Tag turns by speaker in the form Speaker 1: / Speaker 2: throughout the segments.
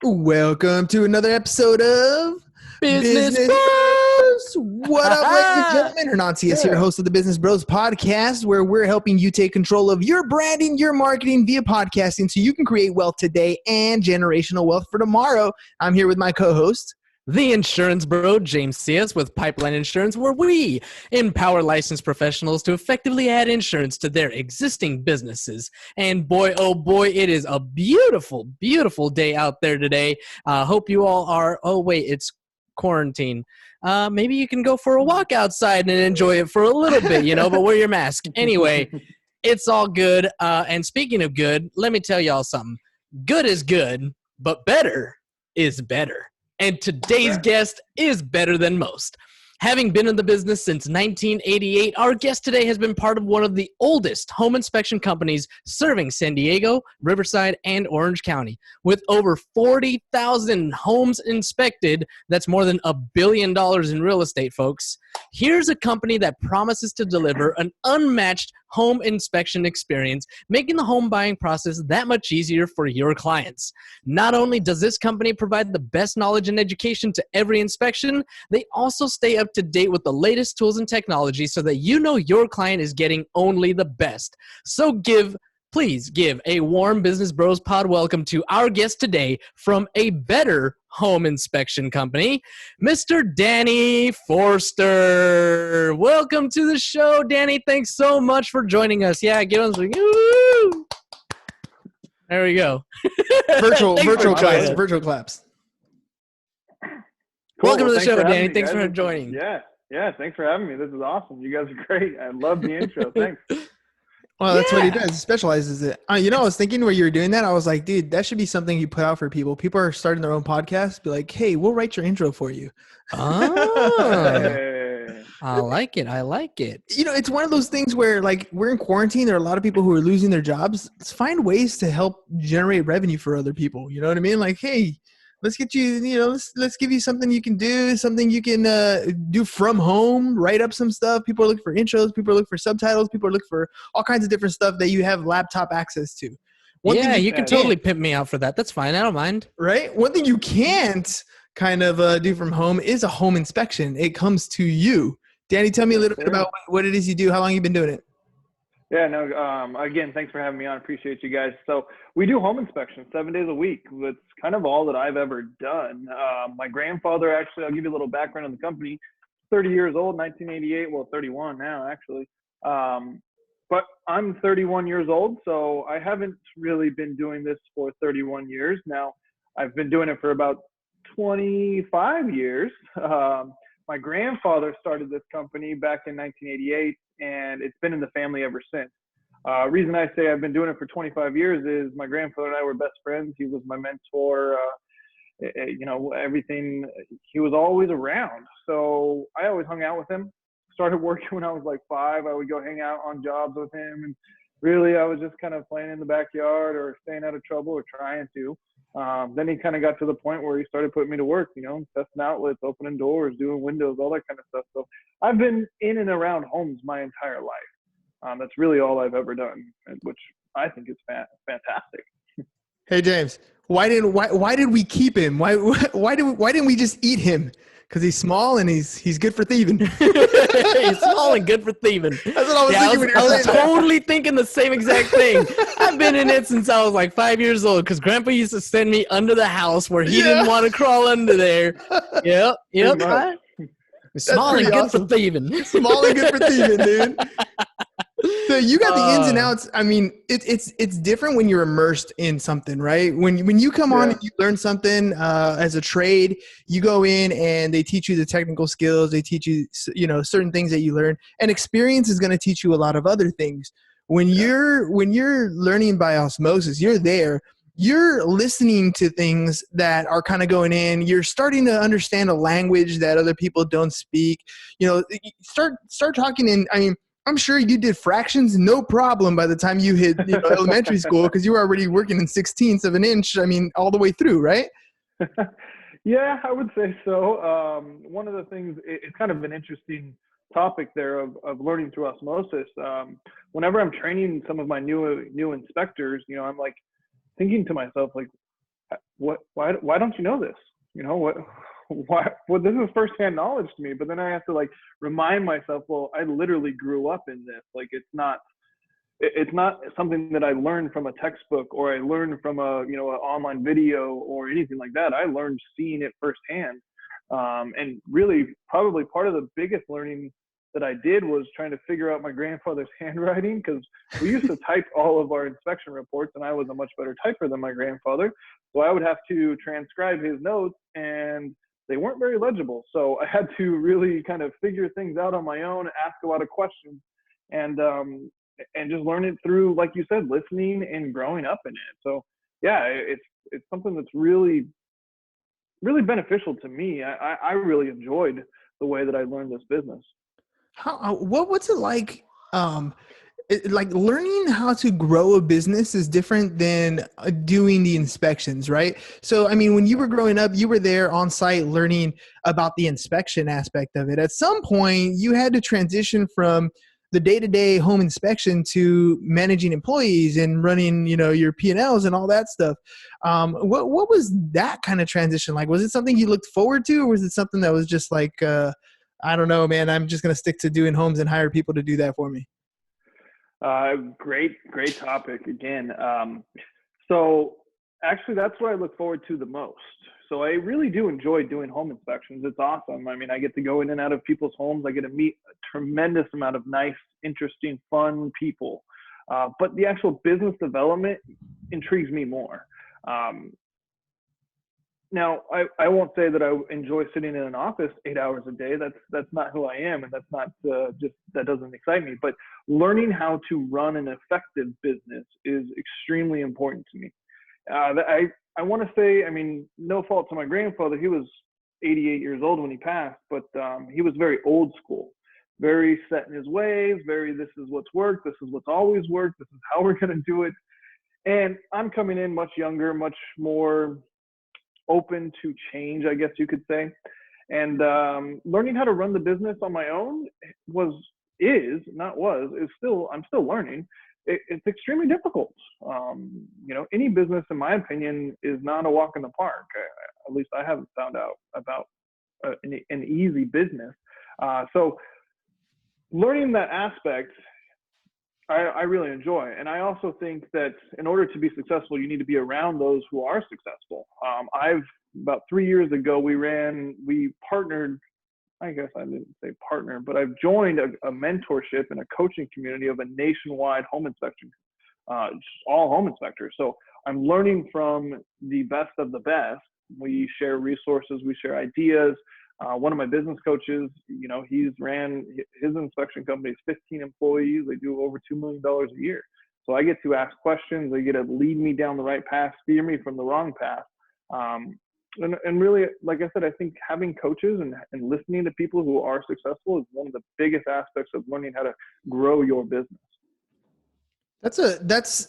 Speaker 1: Welcome to another episode of
Speaker 2: Business
Speaker 1: Bros. What up, ladies and gentlemen? Hernancias here,
Speaker 2: Yeah.
Speaker 1: host of the Business Bros podcast, where we're helping you take control of your branding, your marketing via podcasting so you can create wealth today and generational wealth for tomorrow. I'm here with my co-host,
Speaker 2: The insurance bro, James C.S. with Pipeline Insurance, where we empower licensed professionals to effectively add insurance to their existing businesses. And boy, oh boy, it is a beautiful, beautiful day out there today. Hope you all are, oh wait, it's quarantine. Maybe you can go for a walk outside and enjoy it for a little bit, but wear your mask. Anyway, it's all good. And speaking of good, let me tell y'all something. Good is good, but better is better. And today's guest is better than most. Having been in the business since 1988, our guest today has been part of one of the oldest home inspection companies serving San Diego, Riverside, and Orange County. With over 40,000 homes inspected, that's more than $1 billion in real estate, folks. Here's a company that promises to deliver an unmatched home inspection experience, making the home buying process that much easier for your clients. Not only does this company provide the best knowledge and education to every inspection, they also stay up to date with the latest tools and technology so that you know your client is getting only the best. So please give a warm Business Bros Pod welcome to our guest today from a better home inspection company, Mr. Danny Forster. Welcome to the show, Danny. Thanks so much for joining us. Yeah, give us a woo. There we go.
Speaker 1: virtual claps.
Speaker 3: Cool.
Speaker 2: Welcome to the
Speaker 3: Thanks
Speaker 2: show,
Speaker 3: for having
Speaker 2: Danny.
Speaker 3: me,
Speaker 2: Thanks
Speaker 3: guys.
Speaker 2: for joining.
Speaker 3: Yeah. Thanks for having me. This is awesome. You guys are great. I love the intro. Thanks.
Speaker 1: Well, that's what he does. He specializes it. I was thinking while you were doing that, I was like, dude, that should be something you put out for people. People are starting their own podcast. Be like, hey, we'll write your intro for you.
Speaker 2: Oh,
Speaker 3: Hey.
Speaker 2: I like it.
Speaker 1: It's one of those things where, like, we're in quarantine. There are a lot of people who are losing their jobs. Let's find ways to help generate revenue for other people. You know what I mean? Like, hey, let's get you, let's give you something you can do, something you can do from home, write up some stuff. People are looking for intros. People are looking for subtitles. People are looking for all kinds of different stuff that you have laptop access to.
Speaker 2: You can totally pimp me out for that. That's fine. I don't mind.
Speaker 1: Right? One thing you can't kind of do from home is a home inspection. It comes to you. Danny, tell me a little bit about what it is you do, how long you've been doing it.
Speaker 3: Yeah, no, again, thanks for having me on. Appreciate you guys. So we do home inspections 7 days a week. That's kind of all that I've ever done. My grandfather, actually, I'll give you a little background on the company, 30 years old, 1988, well, 31 now, actually. But I'm 31 years old, so I haven't really been doing this for 31 years. Now, I've been doing it for about 25 years. My grandfather started this company back in 1988, and it's been in the family ever since. Reason I say I've been doing it for 25 years is my grandfather and I were best friends. He was my mentor. Everything. He was always around, so I always hung out with him. Started working when I was like 5. I would go hang out on jobs with him, and really I was just kind of playing in the backyard or staying out of trouble or trying to. Then he kind of got to the point where he started putting me to work, testing outlets, opening doors, doing windows, all that kind of stuff. So I've been in and around homes my entire life. That's really all I've ever done, which I think is fantastic.
Speaker 1: Hey, James, why did we keep him? Why didn't we just eat him? Because he's small and he's good for thieving.
Speaker 2: He's small and good for thieving.
Speaker 1: That's what I was thinking when you were
Speaker 2: I was
Speaker 1: saying that.
Speaker 2: totally thinking the same exact thing. I've been in it since I was like 5 years old because Grandpa used to send me under the house where he didn't want to crawl under there. Yep. Small and good for thieving.
Speaker 1: Small and good for thieving, dude. So you got the ins and outs. I mean, it's different when you're immersed in something, right? When you come on and you learn something as a trade, you go in and they teach you the technical skills. They teach you, certain things that you learn, and experience is going to teach you a lot of other things. When you're learning by osmosis, you're there. You're listening to things that are kind of going in. You're starting to understand a language that other people don't speak. Start talking in. I mean, I'm sure you did fractions no problem by the time you hit elementary school because you were already working in 16ths of an inch. I mean, all the way through, right?
Speaker 3: Yeah, I would say so. One of the things, it's kind of an interesting topic there of learning through osmosis. Whenever I'm training some of my new inspectors, I'm like thinking to myself, like, why don't you know this? You know, well, this is firsthand knowledge to me, but then I have to like remind myself, well, I literally grew up in this. Like, it's not something that I learned from a textbook or I learned from an online video or anything like that. I learned seeing it firsthand. And really probably part of the biggest learning that I did was trying to figure out my grandfather's handwriting, because we used to type all of our inspection reports and I was a much better typer than my grandfather. So I would have to transcribe his notes and they weren't very legible. So I had to really kind of figure things out on my own, ask a lot of questions, and just learn it through, like you said, listening and growing up in it. So yeah, it's something that's really, really beneficial to me. I really enjoyed the way that I learned this business.
Speaker 1: What's it like? Like learning how to grow a business is different than doing the inspections, right? So, I mean, when you were growing up, you were there on site learning about the inspection aspect of it. At some point, you had to transition from the day-to-day home inspection to managing employees and running, your P&Ls and all that stuff. What was that kind of transition like? Was it something you looked forward to, or was it something that was just like, I don't know, man, I'm just going to stick to doing homes and hire people to do that for me?
Speaker 3: Great topic again. So actually, that's what I look forward to the most. So I really do enjoy doing home inspections. It's awesome. I mean, I get to go in and out of people's homes. I get to meet a tremendous amount of nice, interesting, fun people. But the actual business development intrigues me more. Now, I won't say that I enjoy sitting in an office 8 hours a day. That's not who I am, and that's not that doesn't excite me. But learning how to run an effective business is extremely important to me. I want to say, I mean, no fault to my grandfather. He was 88 years old when he passed, but he was very old school, very set in his ways, very this is what's worked, this is what's always worked, this is how we're going to do it. And I'm coming in much younger, much more open to change, I guess you could say. And learning how to run the business on my own I'm still learning. It's extremely difficult. Any business, in my opinion, is not a walk in the park. At least I haven't found out about an easy business. So learning that aspect, I really enjoy. And I also think that in order to be successful, you need to be around those who are successful. About 3 years ago, we partnered, I guess I didn't say partner, but I've joined a mentorship and a coaching community of a nationwide home inspection, all home inspectors. So I'm learning from the best of the best. We share resources, we share ideas. One of my business coaches, he's ran his inspection company is 15 employees. They do over $2 million a year. So I get to ask questions. They get to lead me down the right path, steer me from the wrong path. And really, like I said, I think having coaches and listening to people who are successful is one of the biggest aspects of learning how to grow your business.
Speaker 1: That's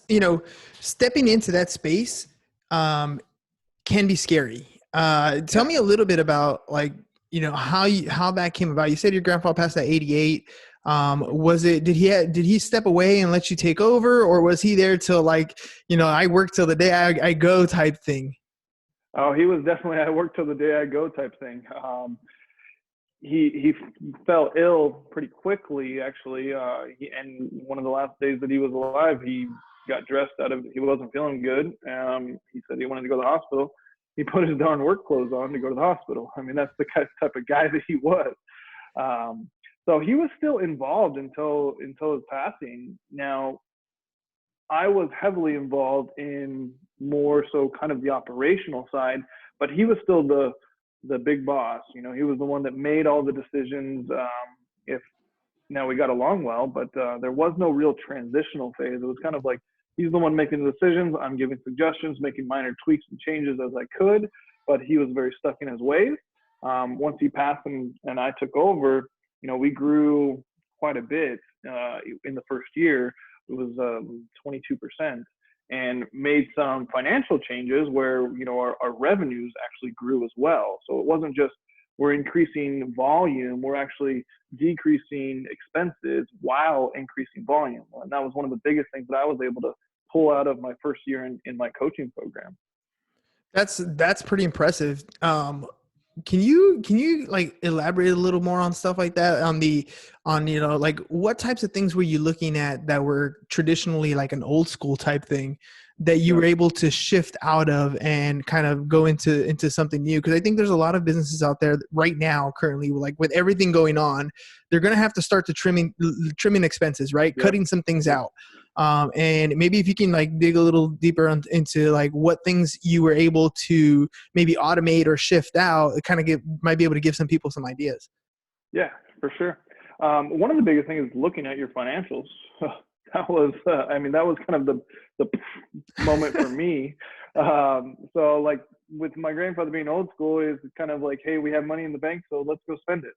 Speaker 1: stepping into that space can be scary. Tell me a little bit about how that came about. You said your grandfather passed at 88. Did he step away and let you take over, or was he there till I work till the day I go type thing?
Speaker 3: Oh, he was definitely I work till the day I go type thing. He fell ill pretty quickly, actually. And one of the last days that he was alive, he got dressed he wasn't feeling good. He said he wanted to go to the hospital. He put his darn work clothes on to go to the hospital. I mean, that's the type of guy that he was. So he was still involved until his passing. Now, I was heavily involved in more so kind of the operational side, but he was still the big boss. He was the one that made all the decisions. Now we got along well, but there was no real transitional phase. It was kind of like, he's the one making the decisions. I'm giving suggestions, making minor tweaks and changes as I could, but he was very stuck in his ways. Once he passed and I took over, we grew quite a bit in the first year. It was 22%, and made some financial changes where our revenues actually grew as well. So it wasn't just we're increasing volume, we're actually decreasing expenses while increasing volume. And that was one of the biggest things that I was able to pull out of my first year in my coaching program.
Speaker 1: That's pretty impressive. Can you like elaborate a little more on stuff like that on like what types of things were you looking at that were traditionally like an old school type thing that you
Speaker 3: Yeah.
Speaker 1: were able to shift out of and kind of go into something new? Because I think there's a lot of businesses out there right now currently, like with everything going on, they're going to have to start to trimming expenses, right?
Speaker 3: Yep.
Speaker 1: Cutting some things
Speaker 3: Yep.
Speaker 1: out. And maybe if you can like dig a little deeper into like what things you were able to maybe automate or shift out, it kind of might be able to give some people some ideas.
Speaker 3: Yeah, for sure. One of the biggest things is looking at your financials. That was, that was kind of the moment for me. So like with my grandfather being old school, is kind of like, hey, we have money in the bank, so let's go spend it.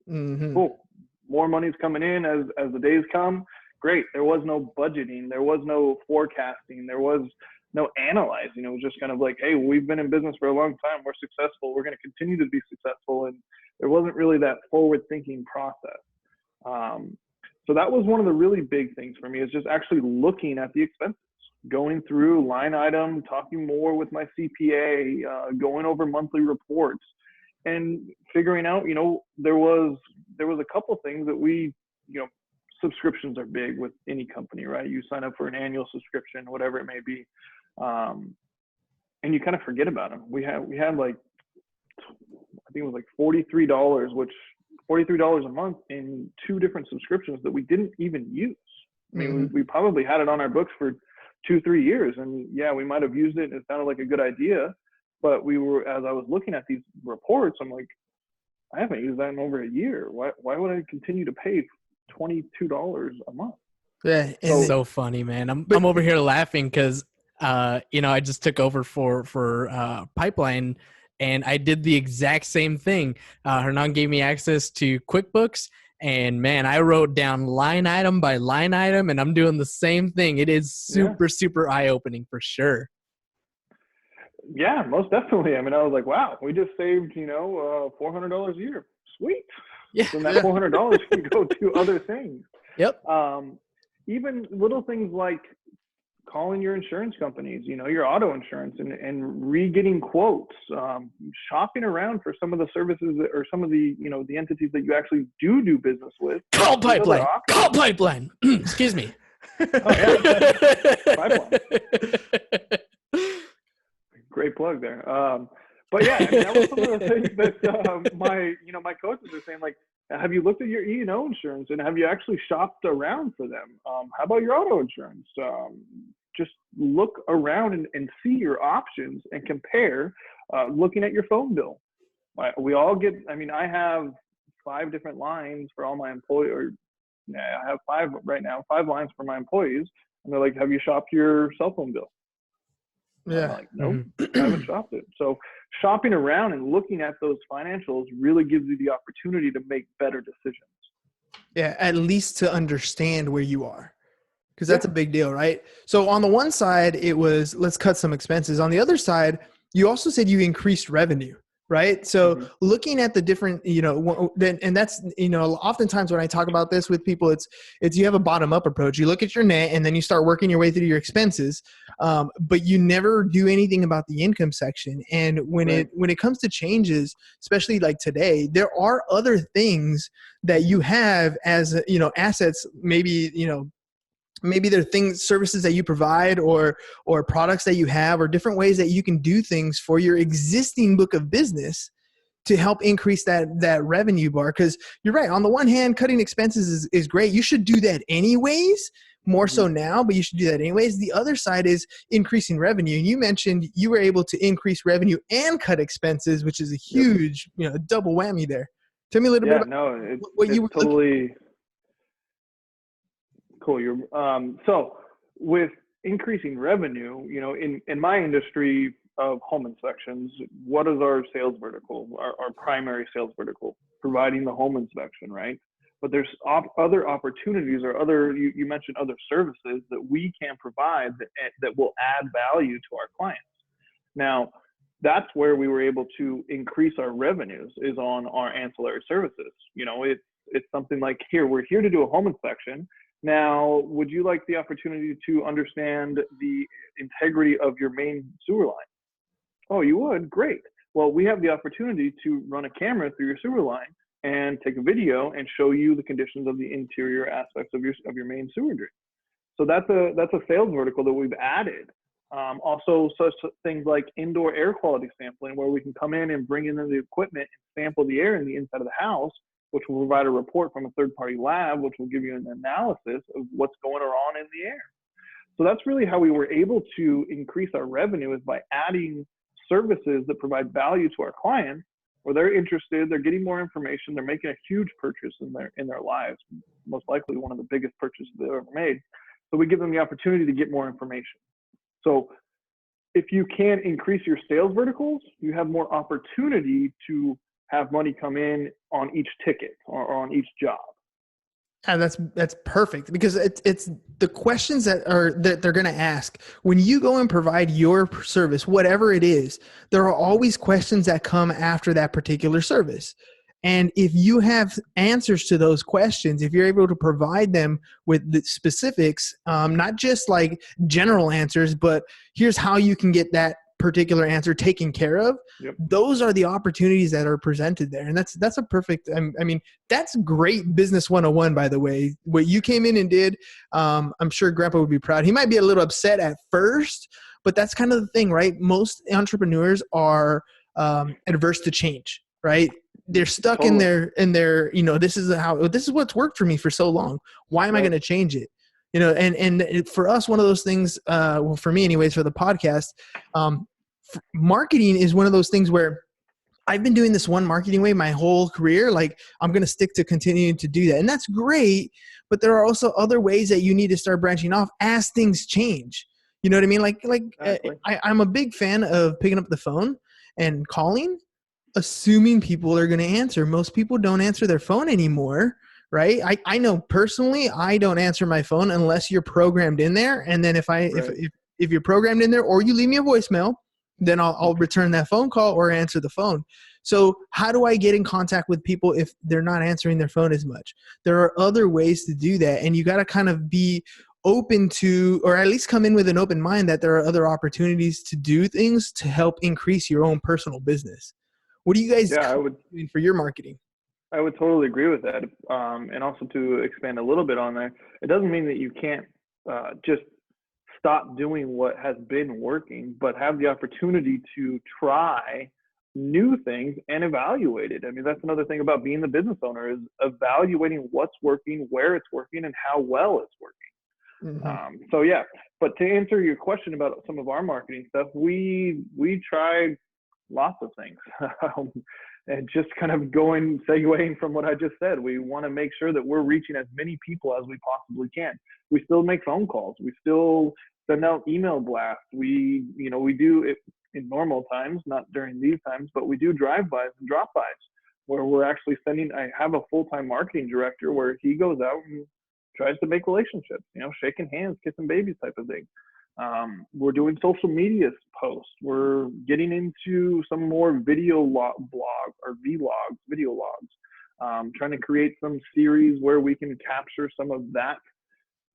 Speaker 1: Mm-hmm.
Speaker 3: Cool. More money's coming in as the days come. Great. There was no budgeting. There was no forecasting. There was no analyzing. It was just kind of like, hey, we've been in business for a long time. We're successful. We're going to continue to be successful. And there wasn't really that forward thinking process. So that was one of the really big things for me, is just actually looking at the expenses, going through line item, talking more with my CPA, going over monthly reports, and figuring out, there was a couple things that subscriptions are big with any company, right? You sign up for an annual subscription, whatever it may be, and you kind of forget about them. We had like, I think it was like $43, which $43 a month in 2 different subscriptions that we didn't even use. I mean,
Speaker 1: Mm-hmm.
Speaker 3: we probably had it on our books for 2-3 years, and yeah, we might have used it and it sounded like a good idea, but as I was looking at these reports, I'm like, I haven't used that in over a year. Why would I continue to pay $22 a month?
Speaker 1: Yeah,
Speaker 2: It's
Speaker 1: and
Speaker 2: so funny, man. I'm
Speaker 1: but
Speaker 2: over here laughing because I just took over for Pipeline, and I did the exact same thing. Hernan gave me access to QuickBooks, and man, I wrote down line item by line item, and I'm doing the same thing. It is
Speaker 3: Yeah.
Speaker 2: super eye opening for sure.
Speaker 3: Yeah, most definitely. I mean, I was like, wow, we just saved, $400 a year. Sweet.
Speaker 2: Yeah.
Speaker 3: Then that $400 can go to other things.
Speaker 2: Yep.
Speaker 3: Even little things like calling your insurance companies, your auto insurance, and re-getting quotes, shopping around for some of the services or some of the, the entities that you actually do business with.
Speaker 2: Call Pipeline. Call Pipeline. Excuse me.
Speaker 3: Oh, yeah. Pipeline. Great plug there. But yeah, I mean, that was some of the things that my coaches are saying, like, have you looked at your E&O insurance, and have you actually shopped around for them? How about your auto insurance? Just look around and see your options and compare, looking at your phone bill. We all get, I have 5 different lines for all my employees. I have 5 right now, 5 lines for my employees. And they're like, have you shopped your cell phone bill?
Speaker 1: yeah.
Speaker 3: I'm like, nope, I haven't shopped it. So shopping around and looking at those financials really gives you the opportunity to make better decisions.
Speaker 1: Yeah, at least to understand where you are, because that's a big deal, right? So on the one side, it was let's cut some expenses. On the other side, you also said you increased revenue, right? So looking at the different, and that's, oftentimes when I talk about this with people, it's you have a bottom up approach. You look at your net and then you start working your way through your expenses, but you never do anything about the income section. And when it comes to changes, especially like today, there are other things that you have as, assets, maybe there are things, services that you provide or products that you have, or different ways that you can do things for your existing book of business to help increase that revenue bar. Because you're right. On the one hand, cutting expenses is great. You should do that anyways, more so now, but you should do that anyways. The other side is increasing revenue. You mentioned you were able to increase revenue and cut expenses, which is a huge, double whammy there. Tell me a little bit about what you were
Speaker 3: totally cool. So with increasing revenue, in my industry of home inspections, what is our sales vertical? Our primary sales vertical, providing the home inspection, right? But there's other opportunities, or you mentioned other services that we can provide that will add value to our clients. Now, that's where we were able to increase our revenues, is on our ancillary services. It's something like, we're here to do a home inspection. Now, would you like the opportunity to understand the integrity of your main sewer line? Oh, you would? Great. Well, we have the opportunity to run a camera through your sewer line and take a video and show you the conditions of the interior aspects of your main sewer drain. So that's a sales vertical that we've added. Also, such things like indoor air quality sampling, where we can come in and bring in the equipment and sample the air in the inside of the house, which will provide a report from a third-party lab, which will give you an analysis of what's going on in the air. So that's really how we were able to increase our revenue, is by adding services that provide value to our clients, where they're interested, they're getting more information, they're making a huge purchase in their lives, most likely one of the biggest purchases they've ever made. So we give them the opportunity to get more information. So if you can increase your sales verticals, you have more opportunity to have money come in on each ticket or on each job.
Speaker 1: And that's perfect, because it's the questions that they're going to ask when you go and provide your service, whatever it is. There are always questions that come after that particular service. And if you have answers to those questions, if you're able to provide them with the specifics, not just like general answers, but here's how you can get that particular answer taken care of.
Speaker 3: Yep.
Speaker 1: Those are the opportunities that are presented there. And that's a perfect, I mean, that's great business 101, by the way, what you came in and did. I'm sure Grandpa would be proud. He might be a little upset at first, but that's kind of the thing, right? Most entrepreneurs are adverse to change, right? They're stuck in their, this is what's worked for me for so long. Why am I going to change it? And for us, one of those things, well, for me anyways, for the podcast, marketing is one of those things where I've been doing this one marketing way my whole career. Like, I'm going to stick to continuing to do that. And that's great. But there are also other ways that you need to start branching off as things change. You know what I mean? Exactly. I'm a big fan of picking up the phone and calling, assuming people are going to answer. Most people don't answer their phone anymore. Right. I know personally, I don't answer my phone unless you're programmed in there. And then if you're programmed in there, or you leave me a voicemail, then I'll return that phone call or answer the phone. So how do I get in contact with people if they're not answering their phone as much? There are other ways to do that. And you got to kind of be open to, or at least come in with an open mind that there are other opportunities to do things to help increase your own personal business. What do you guys doing for your marketing?
Speaker 3: I would totally agree with that. And also, to expand a little bit on there, it doesn't mean that you can't just stop doing what has been working, but have the opportunity to try new things and evaluate it. I mean, that's another thing about being the business owner, is evaluating what's working, where it's working, and how well it's working. Mm-hmm. But to answer your question about some of our marketing stuff, we tried lots of things. And just kind of segueing from what I just said, we want to make sure that we're reaching as many people as we possibly can. We still make phone calls. We still send out email blasts. We do it in normal times, not during these times, but we do drive-bys and drop-bys where we're actually I have a full-time marketing director where he goes out and tries to make relationships, shaking hands, kissing babies type of thing. We're doing social media posts. We're getting into some more video blogs or vlogs, video logs, trying to create some series where we can capture some of that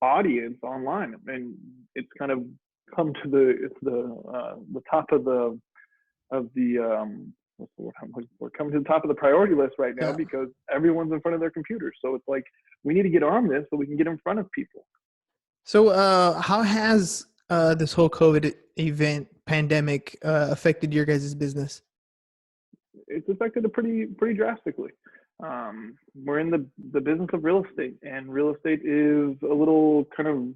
Speaker 3: audience online. And it's kind of come to the top of the what's the word I'm looking for? Coming to the top of the priority list right now, because everyone's in front of their computers. So it's like, we need to get on this so we can get in front of people.
Speaker 1: So how has this whole COVID pandemic affected your guys' business?
Speaker 3: It's affected it pretty drastically. We're in the business of real estate, and real estate is a little kind of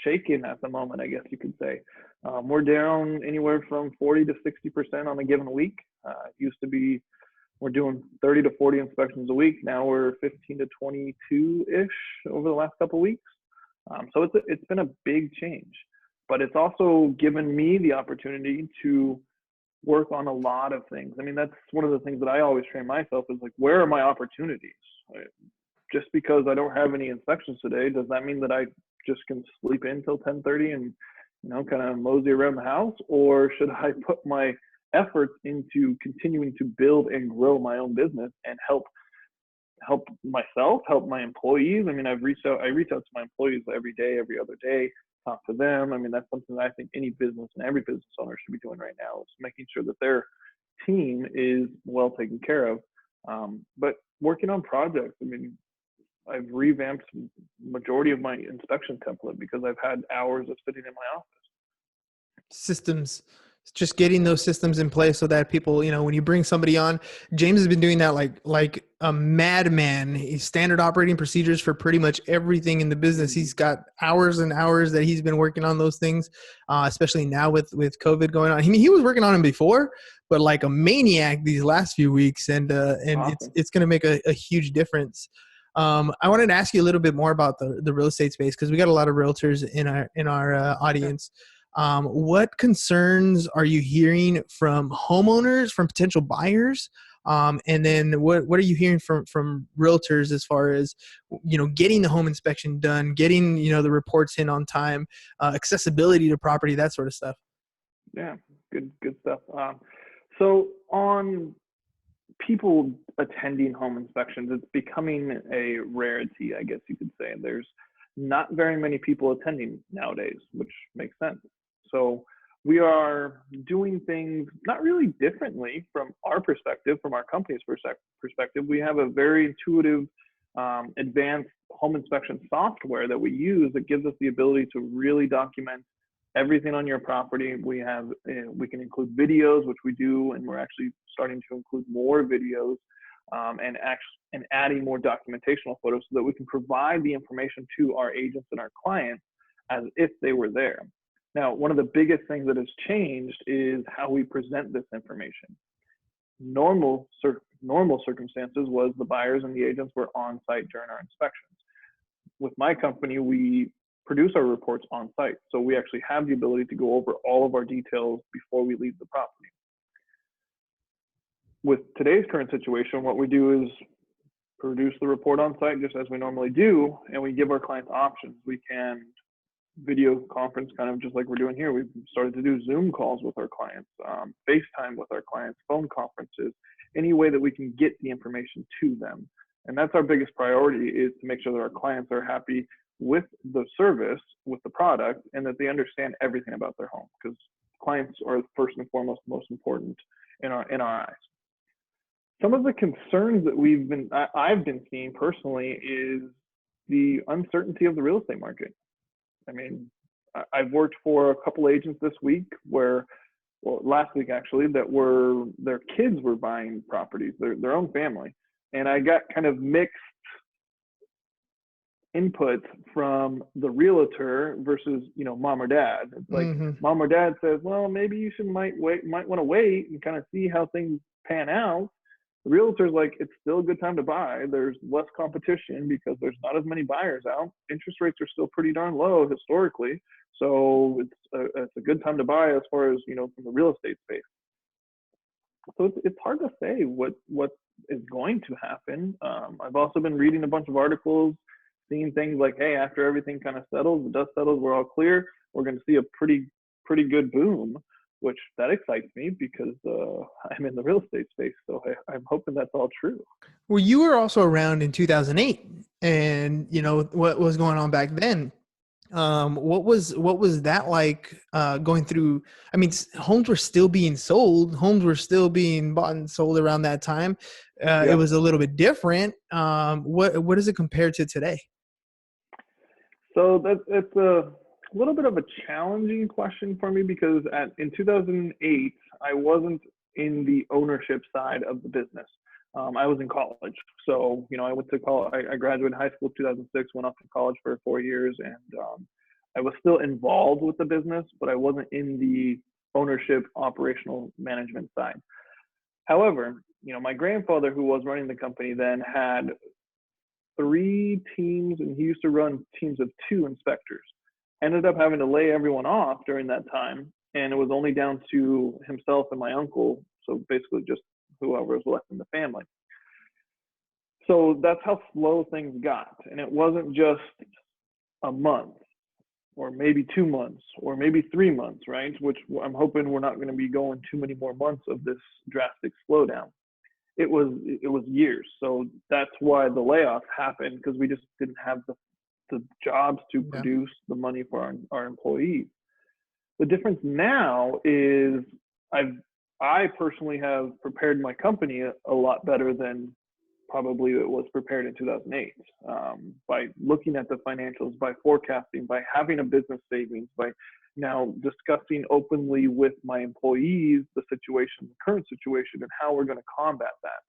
Speaker 3: shaken at the moment, I guess you could say. We're down anywhere from 40 to 60% on a given week. It used to be we're doing 30 to 40 inspections a week. Now we're 15 to 22-ish over the last couple of weeks. So it's been a big change, but it's also given me the opportunity to work on a lot of things. I mean, that's one of the things that I always train myself is like, where are my opportunities? Just because I don't have any inspections today, does that mean that I just can sleep in till 10:30 and, kind of mosey around the house? Or should I put my efforts into continuing to build and grow my own business and help myself, help my employees? I mean, I reach out to my employees every day, every other day, talk to them. I mean, that's something that I think any business and every business owner should be doing right now, is making sure that their team is well taken care of. But working on projects, I mean, I've revamped majority of my inspection template because I've had hours of sitting in my office.
Speaker 1: Systems, just getting those systems in place so that people, you know, when you bring somebody on, James has been doing that like a madman. He's standard operating procedures for pretty much everything in the business. He's got hours and hours that he's been working on those things, especially now with COVID going on. I mean, he was working on them before, but like a maniac these last few weeks, and
Speaker 3: Awesome.
Speaker 1: it's going to make a huge difference. I wanted to ask you a little bit more about the real estate space, because we got a lot of realtors in our audience. What concerns are you hearing from homeowners, from potential buyers? And then what are you hearing from realtors as far as, you know, getting the home inspection done, getting, you know, the reports in on time, accessibility to property, that sort of stuff?
Speaker 3: Yeah, good stuff. So on people attending home inspections, it's becoming a rarity, I guess you could say. There's not very many people attending nowadays, which makes sense. So we are doing things not really differently from our perspective, from our company's perspective. We have a very intuitive, advanced home inspection software that we use that gives us the ability to really document everything on your property. We can include videos, which we do, and we're actually starting to include more videos, and adding more documentational photos so that we can provide the information to our agents and our clients as if they were there. Now, one of the biggest things that has changed is how we present this information. Normal circumstances was the buyers and the agents were on site during our inspections. With my company, we produce our reports on site. So we actually have the ability to go over all of our details before we leave the property. With today's current situation, what we do is produce the report on site just as we normally do, and we give our clients options. We can video conference, kind of just like we're doing here. We've started to do Zoom calls with our clients, FaceTime with our clients, phone conferences, any way that we can get the information to them. And that's our biggest priority, is to make sure that our clients are happy with the service, with the product, and that they understand everything about their home, because clients are first and foremost most important in our eyes. Some of the concerns that I've been seeing personally is the uncertainty of the real estate market. I mean, I've worked for a couple agents this week last week actually, their kids were buying properties, their own family. And I got kind of mixed input from the realtor versus, you know, mom or dad. It's like mom or dad says, well, maybe you might want to wait and kind of see how things pan out. The realtor's like, it's still a good time to buy. There's less competition because there's not as many buyers out. Interest rates are still pretty darn low historically. So it's a good time to buy as far as, you know, from the real estate space. So it's hard to say what is going to happen. I've also been reading a bunch of articles, seeing things like, hey, after everything kind of settles, the dust settles, we're all clear, we're going to see a pretty good boom, which that excites me because I'm in the real estate space. So I'm hoping that's all true.
Speaker 1: Well, you were also around in 2008, and you know what was going on back then. What was that like going through? I mean, homes were still being sold. Homes were still being bought and sold around that time. It was a little bit different. What is it compared to today?
Speaker 3: So it's a little bit of a challenging question for me because in 2008, I wasn't in the ownership side of the business. I was in college. So, you know, I went to college. I graduated high school in 2006, went off to college for 4 years, and I was still involved with the business, but I wasn't in the ownership operational management side. However, you know, my grandfather, who was running the company then, had 3 teams, and he used to run teams of 2 inspectors. Ended up having to lay everyone off during that time, and it was only down to himself and my uncle, so basically just whoever was left in the family. So that's how slow things got, and it wasn't just a month or maybe 2 months or maybe 3 months, right? Which I'm hoping we're not going to be going too many more months of this drastic slowdown. It was years. So that's why the layoffs happened, because we just didn't have the the jobs to produce the money for our employees. The difference now is I personally have prepared my company a lot better than probably it was prepared in 2008, by looking at the financials, by forecasting, by having a business savings, by now discussing openly with my employees the current situation, and how we're going to combat that.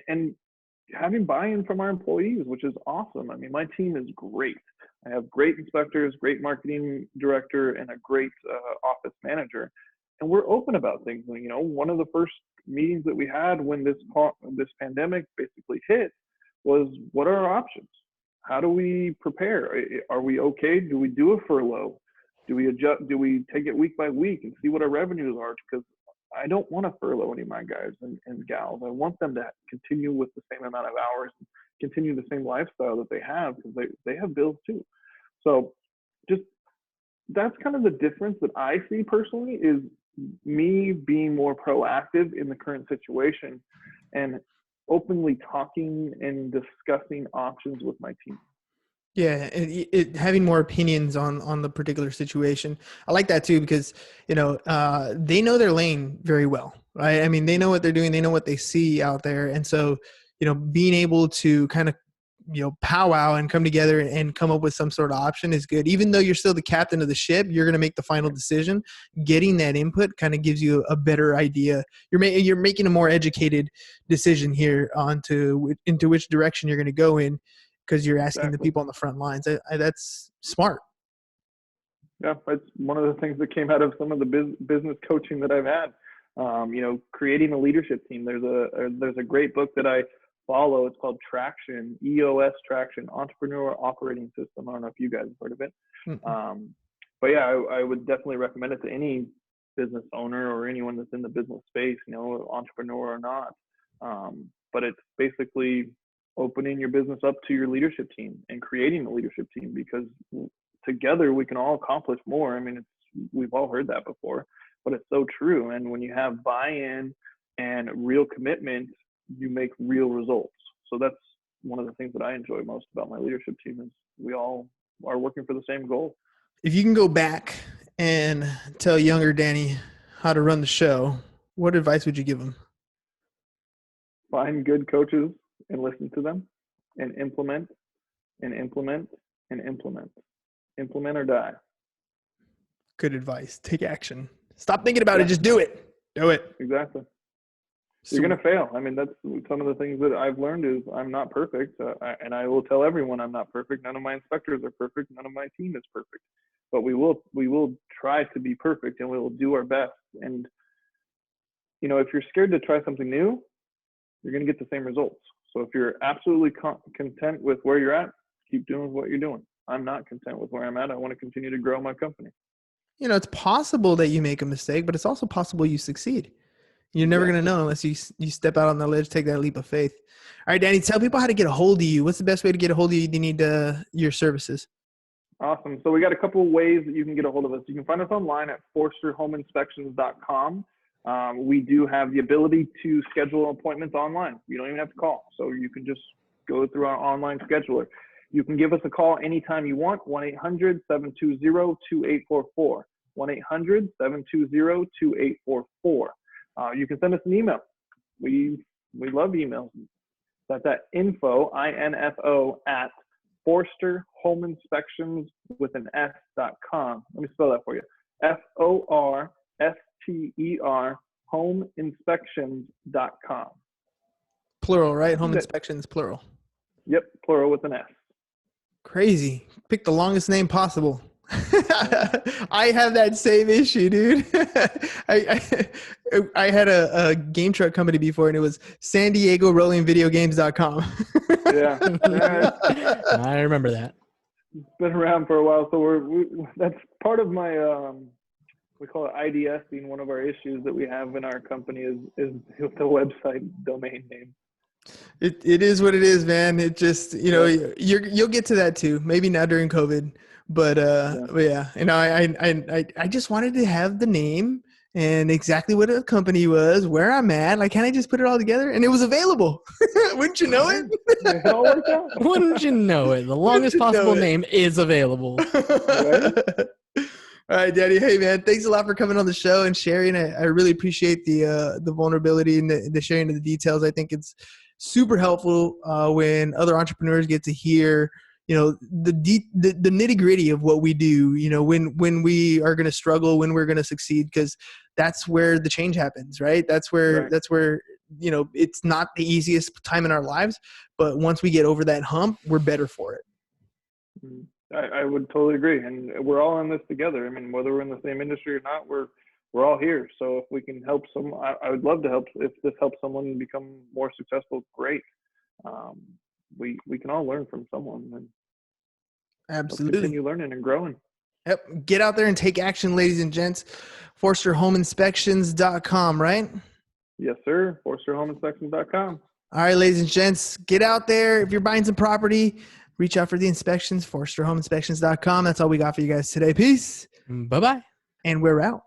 Speaker 3: And having buy-in from our employees, which is awesome. I mean, my team is great. I have great inspectors, great marketing director, and a great office manager. And we're open about things. You know, one of the first meetings that we had when this pandemic basically hit was, what are our options? How do we prepare? Are we okay? Do we do a furlough? Do we adjust? Do we take it week by week and see what our revenues are? Because I don't want to furlough any of my guys and gals. I want them to continue with the same amount of hours, and continue the same lifestyle that they have, because they have bills too. So just, that's kind of the difference that I see personally, is me being more proactive in the current situation and openly talking and discussing options with my team.
Speaker 1: Yeah, having more opinions on the particular situation. I like that too, because they know their lane very well, right? I mean, they know what they're doing, they know what they see out there, and so being able to kind of powwow and come together and come up with some sort of option is good. Even though you're still the captain of the ship, you're going to make the final decision. Getting that input kind of gives you a better idea. You're making a more educated decision here into which direction you're going to go in, because you're asking the people on the front lines. That's smart.
Speaker 3: Yeah, it's one of the things that came out of some of the business coaching that I've had. Creating a leadership team. There's a great book that I follow. It's called Traction, EOS Traction, Entrepreneur Operating System. I don't know if you guys have heard of it. Mm-hmm. But yeah, I would definitely recommend it to any business owner or anyone that's in the business space, entrepreneur or not. But it's basically opening your business up to your leadership team and creating a leadership team, because together we can all accomplish more. I mean, we've all heard that before, but it's so true. And when you have buy-in and real commitment, you make real results. So that's one of the things that I enjoy most about my leadership team, is we all are working for the same goal.
Speaker 1: If you can go back and tell younger Danny how to run the show, what advice would you give him?
Speaker 3: Find good coaches and listen to them, and implement and implement and implement. Implement or die.
Speaker 1: Good advice. Take action. Stop thinking about it. Just do it. Do it.
Speaker 3: Exactly. You're going to fail. I mean, that's some of the things that I've learned, is I'm not perfect. And I will tell everyone I'm not perfect. None of my inspectors are perfect. None of my team is perfect. But we will try to be perfect, and we will do our best. And, if you're scared to try something new, you're going to get the same results. So if you're absolutely content with where you're at, keep doing what you're doing. I'm not content with where I'm at. I want to continue to grow my company.
Speaker 1: It's possible that you make a mistake, but it's also possible you succeed. You're never going to know unless you step out on the ledge, take that leap of faith. All right, Danny, tell people how to get a hold of you. What's the best way to get a hold of you? Do you need your services?
Speaker 3: Awesome. So we got a couple of ways that you can get a hold of us. You can find us online at forsterhomeinspections.com. We do have the ability to schedule appointments online. You don't even have to call. So you can just go through our online scheduler. You can give us a call anytime you want, 1-800-720-2844, 1-800-720-2844. You can send us an email. We love emails. That's at info, I-N-F-O, at forsterhomeinspections.com. Let me spell that for you. F-O-R-S-T-E-R, homeinspections.com.
Speaker 1: Plural, right? Home inspections, plural.
Speaker 3: Yep, plural with an S.
Speaker 1: Crazy. Pick the longest name possible. I have that same issue, dude. I had a game truck company before, and it was San Diego Rolling Video Games.com.
Speaker 3: Yeah.
Speaker 2: I remember that.
Speaker 3: It's been around for a while. So that's part of my, we call it IDSing. One of our issues that we have in our company is the website domain name.
Speaker 1: It is what it is, man. It just, you'll get to that too. Maybe not during COVID. But yeah, I just wanted to have the name and exactly what a company was, where I'm at. Like, can I just put it all together? And it was available. Wouldn't you know it?
Speaker 3: It all worked out.
Speaker 2: Wouldn't you know it? The longest possible name is available.
Speaker 3: Right?
Speaker 1: All right, Daddy. Hey, man, thanks a lot for coming on the show and sharing. I really appreciate the vulnerability and the sharing of the details. I think it's super helpful when other entrepreneurs get to hear, the nitty gritty of what we do, when we are going to struggle, when we're going to succeed, because that's where the change happens, right? That's where it's not the easiest time in our lives, but once we get over that hump, we're better for it.
Speaker 3: I would totally agree, and we're all in this together. I mean, whether we're in the same industry or not, we're all here. So if we can help I would love to help. If this helps someone become more successful, great. We can all learn from someone, and
Speaker 1: absolutely
Speaker 3: continue learning and growing.
Speaker 1: Yep. Get out there and take action, ladies and gents. ForsterHomeInspections.com, right?
Speaker 3: Yes, sir. ForsterHomeInspections.com.
Speaker 1: All right, ladies and gents, get out there. If you're buying some property, reach out for the inspections, ForsterHomeInspections.com. That's all we got for you guys today. Peace.
Speaker 2: Bye-bye.
Speaker 1: And we're out.